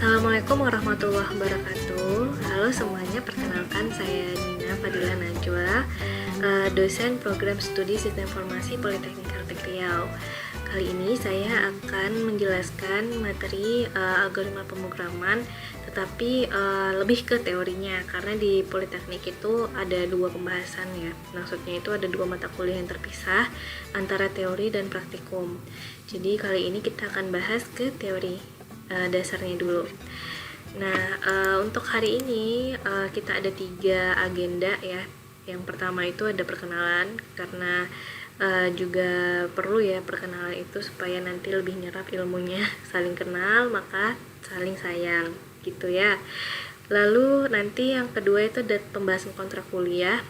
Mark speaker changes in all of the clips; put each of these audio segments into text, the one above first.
Speaker 1: Assalamualaikum warahmatullahi wabarakatuh. Halo semuanya, perkenalkan saya Nina Fadila Najwa, dosen program studi Sistem Informasi Politeknik Artek Riau. Kali ini saya akan menjelaskan materi algoritma pemrograman, tetapi lebih ke teorinya, karena di Politeknik itu ada dua pembahasan ya. Maksudnya itu ada dua mata kuliah yang terpisah antara teori dan praktikum. Jadi kali ini kita akan bahas ke teori dasarnya dulu. Nah, untuk hari ini kita ada 3 agenda ya. Yang pertama itu ada perkenalan, karena juga perlu ya perkenalan itu supaya nanti lebih nyerap ilmunya. Saling kenal maka saling sayang gitu ya. Lalu nanti yang kedua itu ada pembahasan kontrak kuliah.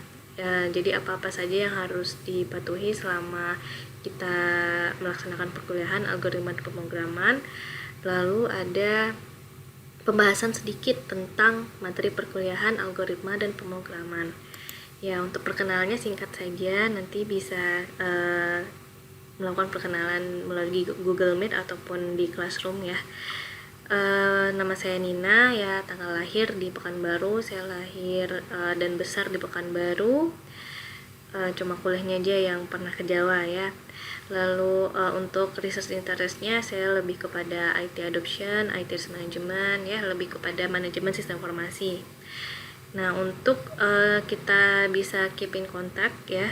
Speaker 1: Jadi apa-apa saja yang harus dipatuhi selama kita melaksanakan perkuliahan algoritma pemrograman. Lalu ada pembahasan sedikit tentang materi perkuliahan algoritma dan pemrograman. Ya, untuk perkenalannya singkat saja, nanti bisa melakukan perkenalan melalui Google Meet ataupun di Classroom ya. Nama saya Nina ya, tanggal lahir di Pekanbaru. Saya lahir dan besar di Pekanbaru. Cuma kuliahnya aja yang pernah ke Jawa ya. Lalu untuk research interestnya saya lebih kepada IT adoption, IT management ya, lebih kepada manajemen sistem informasi. Nah, untuk kita bisa keep in kontak ya,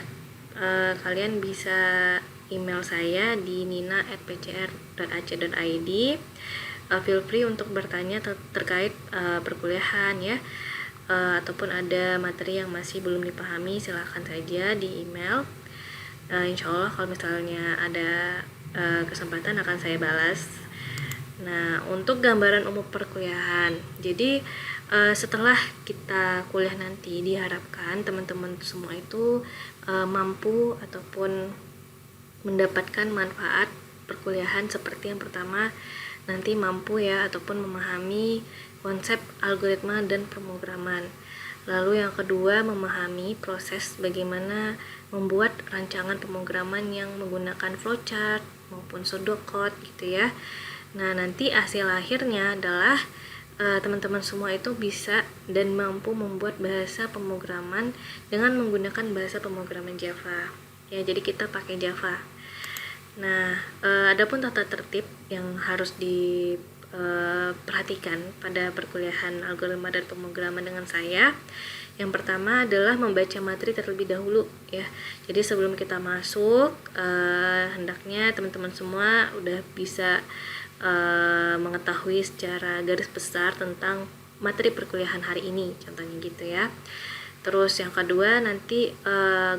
Speaker 1: kalian bisa email saya di nina@pcr.ac.id. Feel free untuk bertanya terkait perkuliahan ya, ataupun ada materi yang masih belum dipahami, silahkan saja di email. Insya Allah kalau misalnya ada kesempatan akan saya balas. Nah, untuk gambaran umum perkuliahan, jadi setelah kita kuliah nanti diharapkan teman-teman semua itu mampu ataupun mendapatkan manfaat perkuliahan seperti yang pertama, nanti mampu ya ataupun memahami konsep algoritma dan pemrograman. Lalu yang kedua, memahami proses bagaimana membuat rancangan pemrograman yang menggunakan flowchart maupun pseudocode gitu ya. Nah, nanti hasil akhirnya adalah teman-teman semua itu bisa dan mampu membuat bahasa pemrograman dengan menggunakan bahasa pemrograman Java. Ya, jadi kita pakai Java. Nah, adapun tata tertib yang harus perhatikan pada perkuliahan algoritma dan pemrograman dengan saya. Yang pertama adalah membaca materi terlebih dahulu ya. Jadi sebelum kita masuk, hendaknya teman-teman semua udah bisa mengetahui secara garis besar tentang materi perkuliahan hari ini, contohnya gitu ya. Terus yang kedua, nanti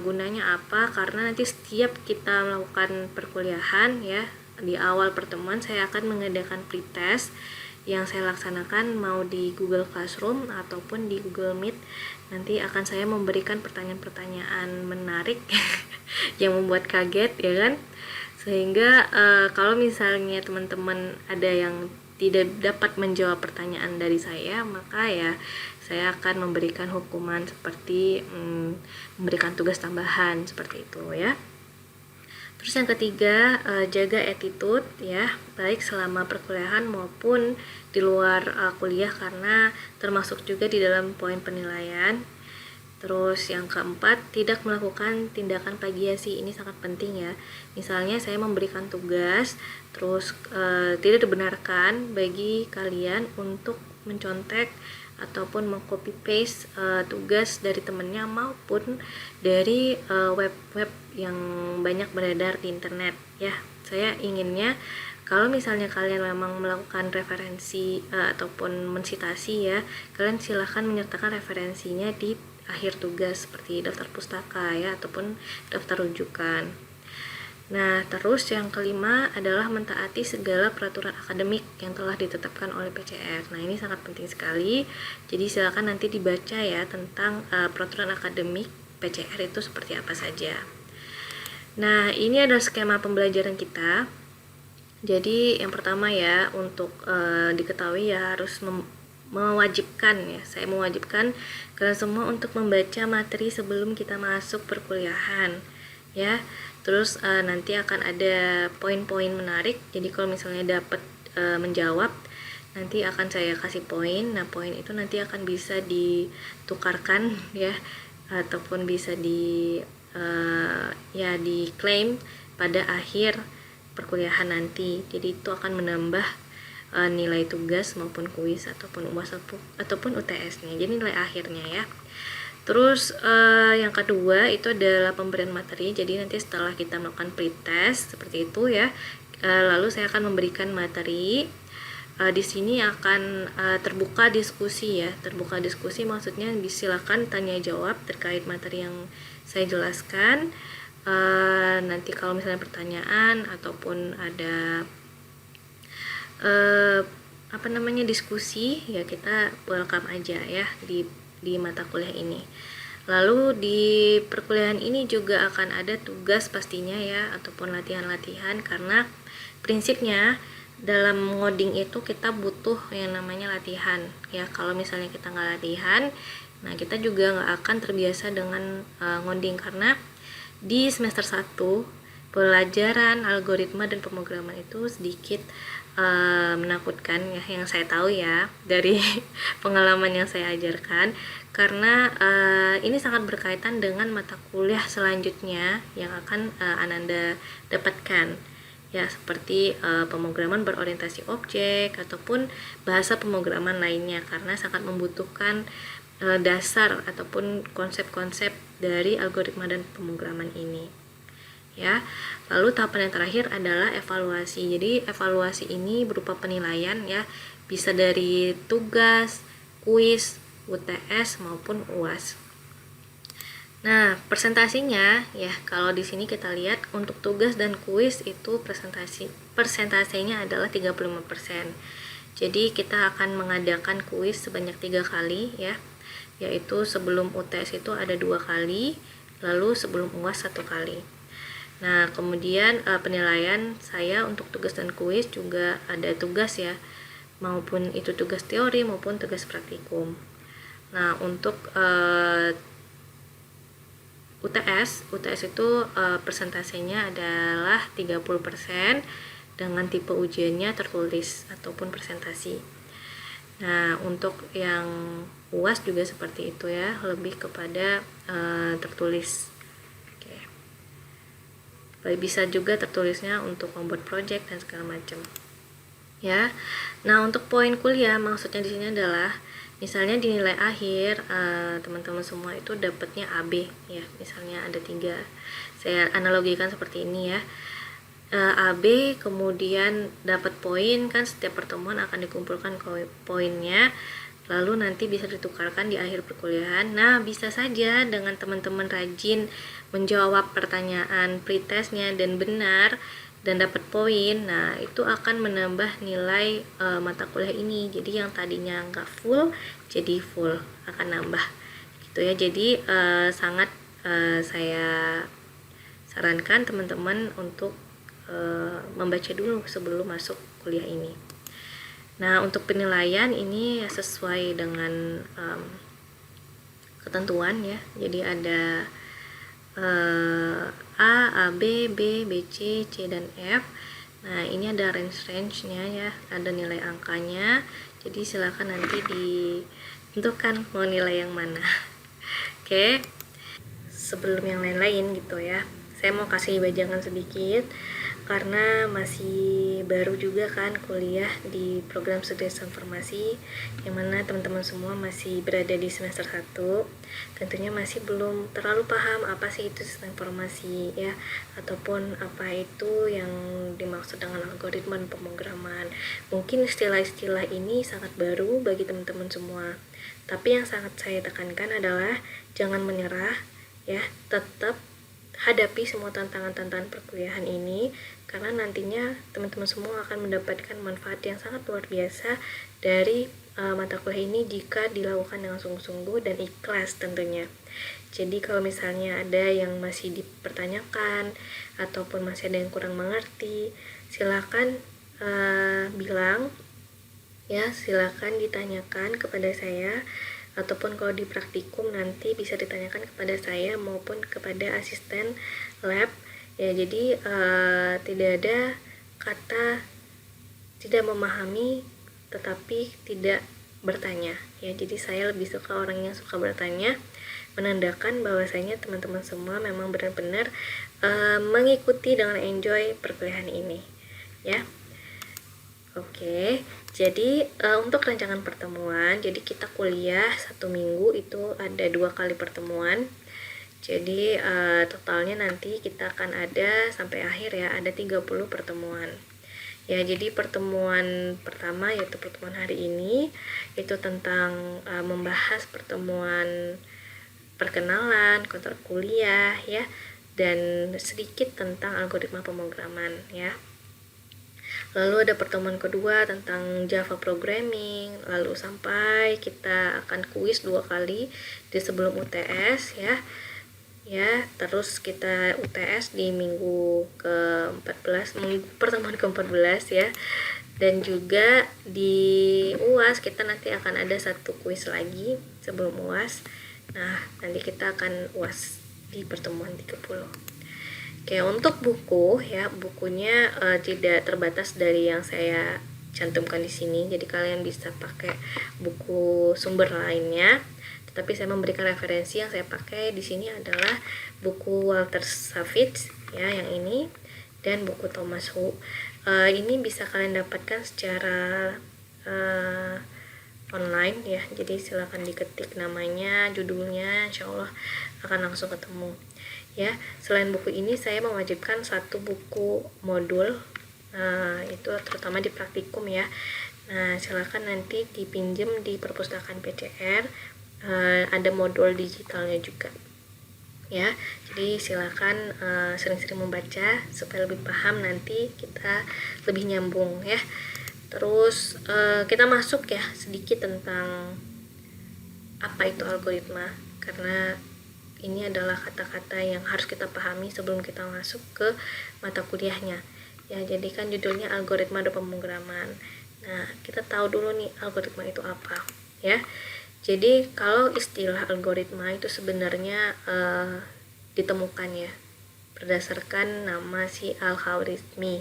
Speaker 1: gunanya apa? Karena nanti setiap kita melakukan perkuliahan ya, di awal pertemuan saya akan mengadakan pretest yang saya laksanakan mau di Google Classroom ataupun di Google Meet. Nanti akan saya memberikan pertanyaan-pertanyaan menarik yang membuat kaget ya kan, sehingga kalau misalnya teman-teman ada yang tidak dapat menjawab pertanyaan dari saya, maka ya saya akan memberikan hukuman seperti memberikan tugas tambahan seperti itu ya. Terus yang ketiga, jaga attitude ya, baik selama perkuliahan maupun di luar kuliah, karena termasuk juga di dalam poin penilaian. Terus yang keempat, tidak melakukan tindakan plagiasi. Ini sangat penting ya. Misalnya saya memberikan tugas, terus tidak dibenarkan bagi kalian untuk mencontek ataupun meng-copy paste tugas dari temennya maupun dari web-web yang banyak beredar di internet ya. Saya inginnya kalau misalnya kalian memang melakukan referensi ataupun mensitasi ya, kalian silahkan menyertakan referensinya di akhir tugas seperti daftar pustaka ya ataupun daftar rujukan. Nah, terus yang kelima adalah mentaati segala peraturan akademik yang telah ditetapkan oleh PCR. Nah, ini sangat penting sekali. Jadi silakan nanti dibaca ya tentang peraturan akademik PCR itu seperti apa saja. Nah, ini adalah skema pembelajaran kita. Jadi yang pertama ya, untuk diketahui ya harus mewajibkan ya. Saya mewajibkan kalian semua untuk membaca materi sebelum kita masuk perkuliahan ya. Terus nanti akan ada poin-poin menarik. Jadi kalau misalnya dapat menjawab, nanti akan saya kasih poin. Nah, poin itu nanti akan bisa ditukarkan ya, ataupun bisa diklaim pada akhir perkuliahan nanti. Jadi itu akan menambah nilai tugas maupun kuis ataupun UAS ataupun UTS-nya. Jadi nilai akhirnya ya. Terus yang kedua itu adalah pemberian materi. Jadi nanti setelah kita melakukan pretest seperti itu ya, lalu saya akan memberikan materi. Di sini akan terbuka diskusi ya. Terbuka diskusi maksudnya silakan tanya jawab terkait materi yang saya jelaskan. Nanti kalau misalnya pertanyaan ataupun ada diskusi ya, kita welcome aja ya di mata kuliah ini. Lalu di perkuliahan ini juga akan ada tugas pastinya ya, ataupun latihan-latihan, karena prinsipnya dalam ngoding itu kita butuh yang namanya latihan ya. Kalau misalnya kita nggak latihan, nah kita juga nggak akan terbiasa dengan ngoding, karena di semester 1 pelajaran algoritma dan pemrograman itu sedikit menakutkan ya, yang saya tahu ya dari pengalaman yang saya ajarkan, karena ini sangat berkaitan dengan mata kuliah selanjutnya yang akan Ananda dapatkan ya, seperti pemrograman berorientasi objek ataupun bahasa pemrograman lainnya, karena sangat membutuhkan dasar ataupun konsep-konsep dari algoritma dan pemrograman ini ya. Lalu tahapan yang terakhir adalah evaluasi. Jadi evaluasi ini berupa penilaian ya, bisa dari tugas, kuis, UTS maupun UAS. Nah, presentasinya ya, kalau di sini kita lihat untuk tugas dan kuis itu persentasenya adalah 35%. Jadi kita akan mengadakan kuis sebanyak 3 kali ya, yaitu sebelum UTS itu ada 2 kali, lalu sebelum UAS 1 kali. Nah, kemudian penilaian saya untuk tugas dan kuis juga ada tugas ya, maupun itu tugas teori maupun tugas praktikum. Nah, untuk UTS itu persentasenya adalah 30% dengan tipe ujiannya tertulis ataupun presentasi. Nah, untuk yang UAS juga seperti itu ya, lebih kepada tertulis. Bisa juga tertulisnya untuk membuat project dan segala macam ya. Nah, untuk poin kuliah maksudnya di sini adalah misalnya di nilai akhir teman-teman semua itu dapatnya AB ya, misalnya ada 3, saya analogikan seperti ini ya. AB kemudian dapat poin, kan setiap pertemuan akan dikumpulkan poinnya, lalu nanti bisa ditukarkan di akhir perkuliahan. Nah, bisa saja dengan teman-teman rajin menjawab pertanyaan pretestnya dan benar dan dapat poin, nah itu akan menambah nilai mata kuliah ini. Jadi yang tadinya nggak full jadi full, akan nambah gitu ya. Jadi sangat saya sarankan teman-teman untuk membaca dulu sebelum masuk kuliah ini. Nah, untuk penilaian ini sesuai dengan ketentuan ya. Jadi ada A, B, B, C, C, dan F. Nah, ini ada range-nya ya, ada nilai angkanya. Jadi silakan nanti ditentukan mau nilai yang mana. Oke. Sebelum yang lain-lain gitu ya, saya mau kasih bajangan sedikit, karena masih baru juga kan kuliah di program studi informasi, yang mana teman-teman semua masih berada di semester 1, tentunya masih belum terlalu paham apa sih itu sistem informasi ya, ataupun apa itu yang dimaksud dengan algoritma dan pemrograman. Mungkin istilah-istilah ini sangat baru bagi teman-teman semua, tapi yang sangat saya tekankan adalah jangan menyerah ya, tetap hadapi semua tantangan-tantangan perkuliahan ini, karena nantinya teman-teman semua akan mendapatkan manfaat yang sangat luar biasa dari mata kuliah ini jika dilakukan dengan sungguh-sungguh dan ikhlas tentunya. Jadi kalau misalnya ada yang masih dipertanyakan ataupun masih ada yang kurang mengerti, silakan bilang ya, silakan ditanyakan kepada saya, ataupun kalau di praktikum nanti bisa ditanyakan kepada saya maupun kepada asisten lab ya. Jadi tidak ada kata tidak memahami tetapi tidak bertanya ya. Jadi saya lebih suka orang yang suka bertanya, menandakan bahwasanya teman-teman semua memang benar-benar mengikuti dengan enjoy perkuliahan ini ya. Oke, jadi untuk rancangan pertemuan, jadi kita kuliah 1 minggu itu ada 2 kali pertemuan. Jadi totalnya nanti kita akan ada sampai akhir ya, ada 30 pertemuan. Ya, jadi pertemuan pertama yaitu pertemuan hari ini itu tentang membahas pertemuan perkenalan, kontrak kuliah ya, dan sedikit tentang algoritma pemrograman ya. Lalu ada pertemuan kedua tentang Java programming, lalu sampai kita akan kuis 2 kali di sebelum UTS ya. Ya, terus kita UTS di minggu ke-14, pertemuan ke-14 ya. Dan juga di UAS kita nanti akan ada 1 kuis lagi sebelum UAS. Nah, nanti kita akan UAS di pertemuan 30. Oke, untuk buku ya, bukunya tidak terbatas dari yang saya cantumkan di sini. Jadi kalian bisa pakai buku sumber lainnya. Tetapi saya memberikan referensi yang saya pakai di sini adalah buku Walter Savage ya, yang ini, dan buku Thomas Hu. Ini bisa kalian dapatkan secara online ya. Jadi silakan diketik namanya, judulnya, insya Allah akan langsung ketemu. Ya, selain buku ini saya mewajibkan 1 buku modul, itu terutama di praktikum ya. Nah, silakan nanti dipinjam di perpustakaan PCR, ada modul digitalnya juga ya. Jadi silakan sering-sering membaca supaya lebih paham, nanti kita lebih nyambung ya. Terus kita masuk ya sedikit tentang apa itu algoritma, karena ini adalah kata-kata yang harus kita pahami sebelum kita masuk ke mata kuliahnya ya. Jadi kan judulnya algoritma dan pemrograman. Nah, kita tahu dulu nih algoritma itu apa ya. Jadi kalau istilah algoritma itu sebenarnya ditemukan ya berdasarkan nama si Al-Khwarizmi,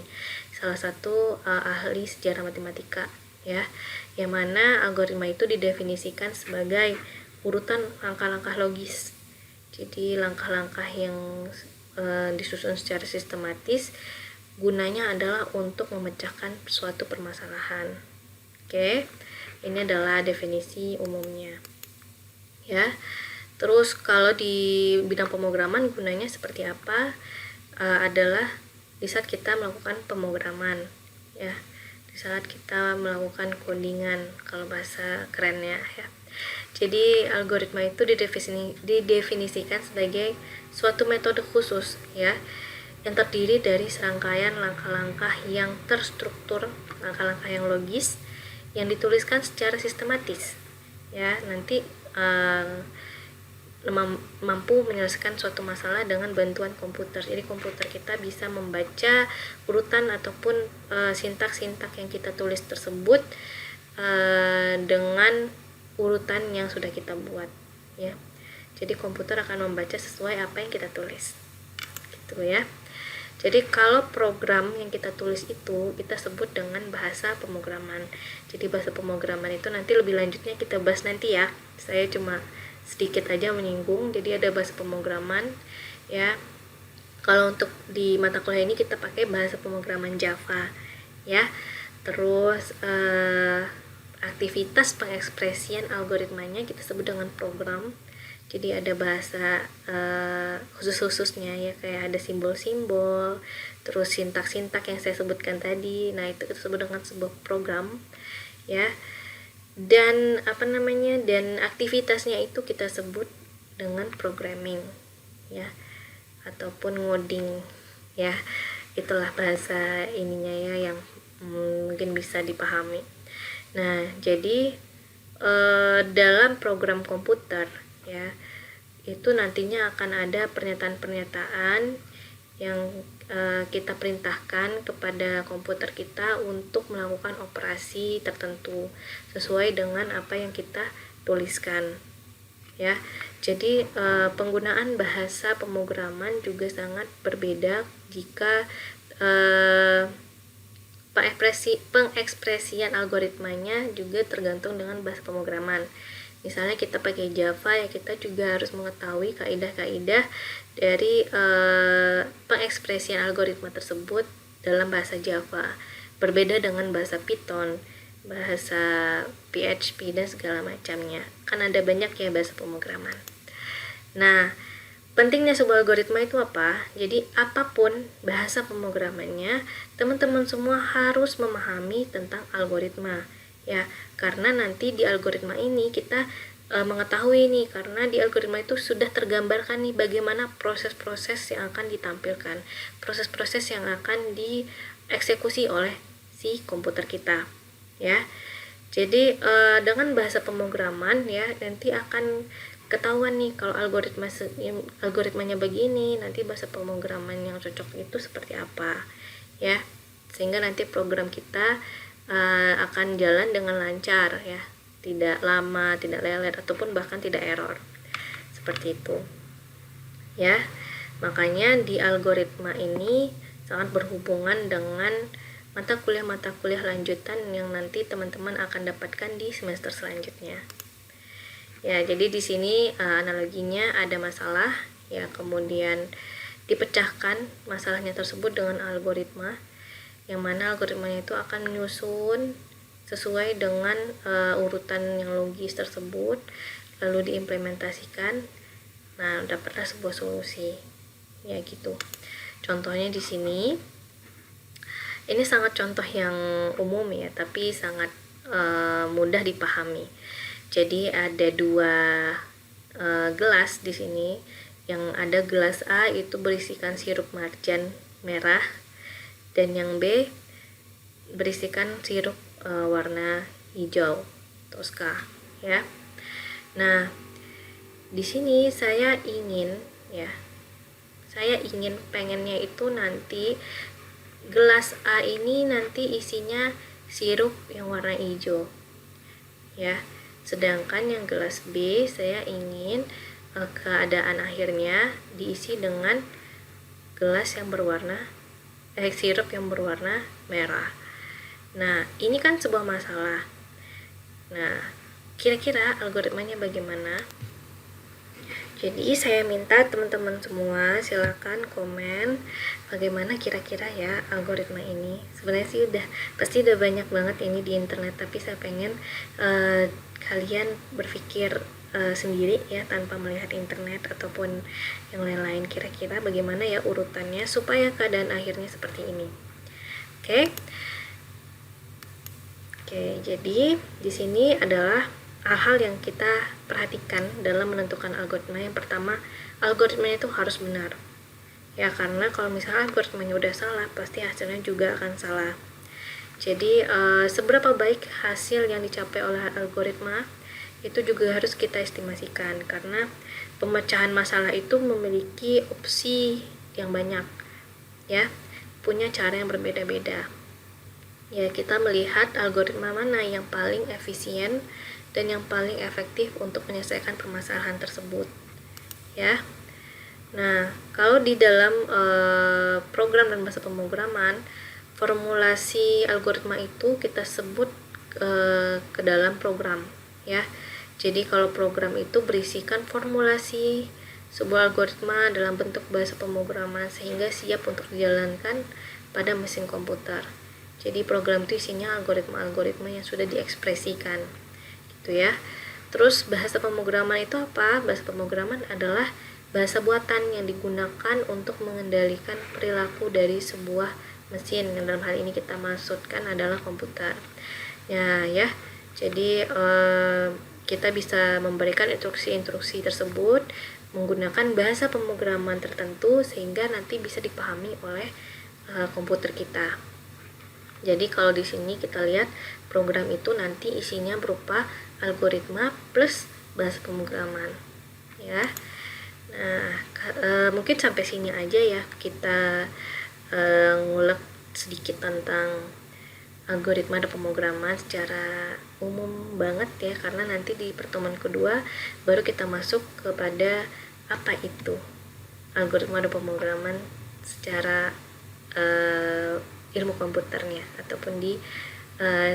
Speaker 1: salah satu ahli sejarah matematika ya, yang mana algoritma itu didefinisikan sebagai urutan langkah-langkah logis. Jadi langkah-langkah yang disusun secara sistematis, gunanya adalah untuk memecahkan suatu permasalahan. Oke, ini adalah definisi umumnya ya. Terus kalau di bidang pemrograman gunanya seperti apa? Adalah di saat kita melakukan pemrograman ya, di saat kita melakukan codingan kalau bahasa kerennya ya. Jadi algoritma itu didefinisikan sebagai suatu metode khusus ya, yang terdiri dari serangkaian langkah-langkah yang terstruktur, langkah-langkah yang logis, yang dituliskan secara sistematis ya. Nanti mampu menyelesaikan suatu masalah dengan bantuan komputer. Jadi komputer kita bisa membaca urutan ataupun sintak-sintak yang kita tulis tersebut dengan urutan yang sudah kita buat ya. Jadi komputer akan membaca sesuai apa yang kita tulis gitu ya. Jadi kalau program yang kita tulis itu kita sebut dengan bahasa pemrograman. Jadi bahasa pemrograman itu nanti lebih lanjutnya kita bahas nanti ya. Saya cuma sedikit aja menyinggung. Jadi ada bahasa pemrograman ya. Kalau untuk di mata kuliah ini kita pakai bahasa pemrograman Java ya. Terus aktivitas pengekspresian algoritmanya kita sebut dengan program. Jadi ada bahasa khusus-khususnya ya, kayak ada simbol-simbol, terus sintak-sintak yang saya sebutkan tadi. Nah, itu kita sebut dengan sebuah program ya. Dan dan aktivitasnya itu kita sebut dengan programming ya, ataupun ngoding ya. Itulah bahasa ininya ya yang mungkin bisa dipahami. Nah, jadi dalam program komputer ya, itu nantinya akan ada pernyataan-pernyataan yang kita perintahkan kepada komputer kita untuk melakukan operasi tertentu sesuai dengan apa yang kita tuliskan ya. Jadi penggunaan bahasa pemrograman juga sangat berbeda jika pengekspresian algoritmanya juga tergantung dengan bahasa pemrograman. Misalnya kita pakai Java, ya kita juga harus mengetahui kaidah-kaidah dari pengekspresian algoritma tersebut dalam bahasa Java. Berbeda dengan bahasa Python, bahasa PHP dan segala macamnya. Kan ada banyak ya bahasa pemrograman. Nah, pentingnya sebuah algoritma itu apa? Jadi apapun bahasa pemrogramannya, teman-teman semua harus memahami tentang algoritma ya, karena nanti di algoritma ini kita mengetahui nih, karena di algoritma itu sudah tergambarkan nih bagaimana proses-proses yang akan ditampilkan, proses-proses yang akan dieksekusi oleh si komputer kita ya. Jadi dengan bahasa pemrograman ya nanti akan ketahuan nih kalau algoritmanya begini, nanti bahasa pemrograman yang cocok itu seperti apa ya, sehingga nanti program kita akan jalan dengan lancar ya, tidak lama, tidak lelet, ataupun bahkan tidak error seperti itu ya. Makanya di algoritma ini sangat berhubungan dengan mata kuliah lanjutan yang nanti teman-teman akan dapatkan di semester selanjutnya. Ya, jadi di sini analoginya ada masalah ya, kemudian dipecahkan masalahnya tersebut dengan algoritma, yang mana algoritmanya itu akan menyusun sesuai dengan urutan yang logis tersebut, lalu diimplementasikan. Nah, dapatlah sebuah solusi. Ya gitu. Contohnya di sini. Ini sangat contoh yang umum ya, tapi sangat mudah dipahami. Jadi ada dua gelas di sini. Yang ada gelas A itu berisikan sirup marjan merah, dan yang B berisikan sirup warna hijau Tosca ya. Nah, di sini saya ingin pengennya itu nanti gelas A ini nanti isinya sirup yang warna hijau ya. Sedangkan yang gelas B saya ingin keadaan akhirnya diisi dengan gelas yang berwarna sirup yang berwarna merah. Nah, ini kan sebuah masalah. Nah, kira-kira algoritmanya bagaimana? Jadi saya minta teman-teman semua silakan komen bagaimana kira-kira ya algoritma ini. Sebenarnya sih pasti udah banyak banget ini di internet, tapi saya pengen kalian berpikir sendiri ya, tanpa melihat internet ataupun yang lain-lain, kira-kira bagaimana ya urutannya supaya keadaan akhirnya seperti ini. Oke, jadi di sini adalah hal-hal yang kita perhatikan dalam menentukan algoritma. Yang pertama, algoritmanya itu harus benar ya, karena kalau misalnya algoritmanya udah salah, pasti hasilnya juga akan salah. Jadi seberapa baik hasil yang dicapai oleh algoritma itu juga harus kita estimasikan, karena pemecahan masalah itu memiliki opsi yang banyak ya, punya cara yang berbeda-beda ya. Kita melihat algoritma mana yang paling efisien dan yang paling efektif untuk menyelesaikan permasalahan tersebut ya. Nah, kalau di dalam program dan bahasa pemrograman, formulasi algoritma itu kita sebut ke dalam program ya. Jadi kalau program itu berisikan formulasi sebuah algoritma dalam bentuk bahasa pemrograman sehingga siap untuk dijalankan pada mesin komputer. Jadi program itu isinya algoritma-algoritma yang sudah diekspresikan gitu ya. Terus bahasa pemrograman itu apa? Bahasa pemrograman adalah bahasa buatan yang digunakan untuk mengendalikan perilaku dari sebuah mesin, yang dalam hal ini kita maksudkan adalah komputer ya. Jadi kita bisa memberikan instruksi-instruksi tersebut menggunakan bahasa pemrograman tertentu sehingga nanti bisa dipahami oleh komputer kita. Jadi kalau di sini kita lihat program itu nanti isinya berupa algoritma plus bahasa pemrograman ya. Nah, mungkin sampai sini aja ya kita ngulek sedikit tentang algoritma dan pemrograman secara umum banget ya, karena nanti di pertemuan kedua baru kita masuk kepada apa itu algoritma dan pemrograman secara ilmu komputernya ataupun di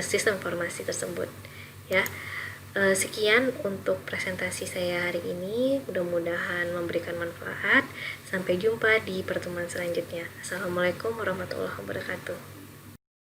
Speaker 1: sistem informasi tersebut ya. Sekian untuk presentasi saya hari ini, mudah-mudahan memberikan manfaat. Sampai jumpa di pertemuan selanjutnya. Assalamualaikum warahmatullahi wabarakatuh.